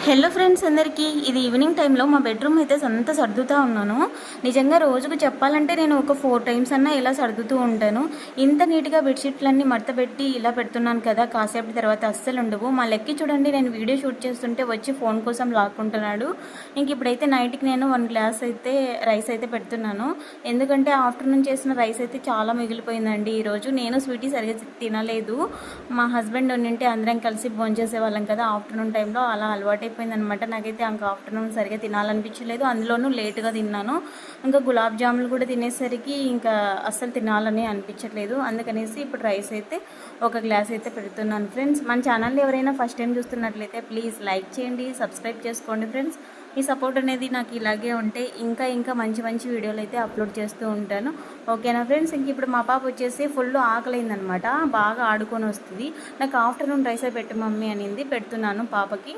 Hello friends అందరికీ ఇది evening టైంలో మా బెడ్రూమ్ అయితే అంతా సర్దుతూ ఉన్నాను. నిజంగా రోజుకు చెప్పాలంటే నేను ఒక 4 టైమ్స్ అన్నా ఇలా సర్దుతూ ఉంటాను. ఇంత నీట్గా బెడ్షీట్లన్నీ మడతపెట్టి ఇలా పెడుతున్నాను కదా, కాసేపటి తర్వాత అస్సలు ఉండవు. మా లెక్కి చూడండి, నేను వీడియో షూట్ చేస్తుంటే వచ్చి ఫోన్ కోసం లాక్కుంటున్నాడు. ఇంక ఇప్పుడైతే నైట్కి నేను 1 గ్లాస్ అయితే రైస్ అయితే పెడుతున్నాను. ఎందుకంటే ఆఫ్టర్నూన్ చేసిన రైస్ అయితే చాలా మిగిలిపోయిందండి ఈరోజు. నేను స్వీటీ సరిగ్గా తినలేదు. మా హస్బెండ్ ఉండింటే అందరం కలిసి భోంచేసే వాళ్ళం కదా ఆఫ్టర్నూన్ టైంలో. అలా అలవాటు అయిపోయిందనమాట. నాకైతే ఇంకా ఆఫ్టర్నూన్ సరిగా తినాలనిపించలేదు, అందులోనూ లేట్గా తిన్నాను. ఇంకా గులాబ్ జాములు కూడా తినేసరికి ఇంకా అస్సలు తినాలని అనిపించట్లేదు. అందుకనేసి ఇప్పుడు రైస్ అయితే 1 గ్లాస్ అయితే పెడుతున్నాను. ఫ్రెండ్స్, మన ఛానల్ ఎవరైనా ఫస్ట్ టైం చూస్తున్నట్లయితే ప్లీజ్ లైక్ చేయండి, సబ్స్క్రైబ్ చేసుకోండి. ఫ్రెండ్స్, ఈ సపోర్ట్ అనేది నాకు ఇలాగే ఉంటే ఇంకా మంచి మంచి వీడియోలు అయితే అప్లోడ్ చేస్తూ ఉంటాను. ఓకేనా ఫ్రెండ్స్? ఇంక ఇప్పుడు మా పాప వచ్చేసి ఫుల్ ఆకలిందనమాట. బాగా ఆడుకొని వస్తుంది. నాకు ఆఫ్టర్నూన్ రైసే పెట్టు మమ్మీ అనింది. పెడుతున్నాను పాపకి.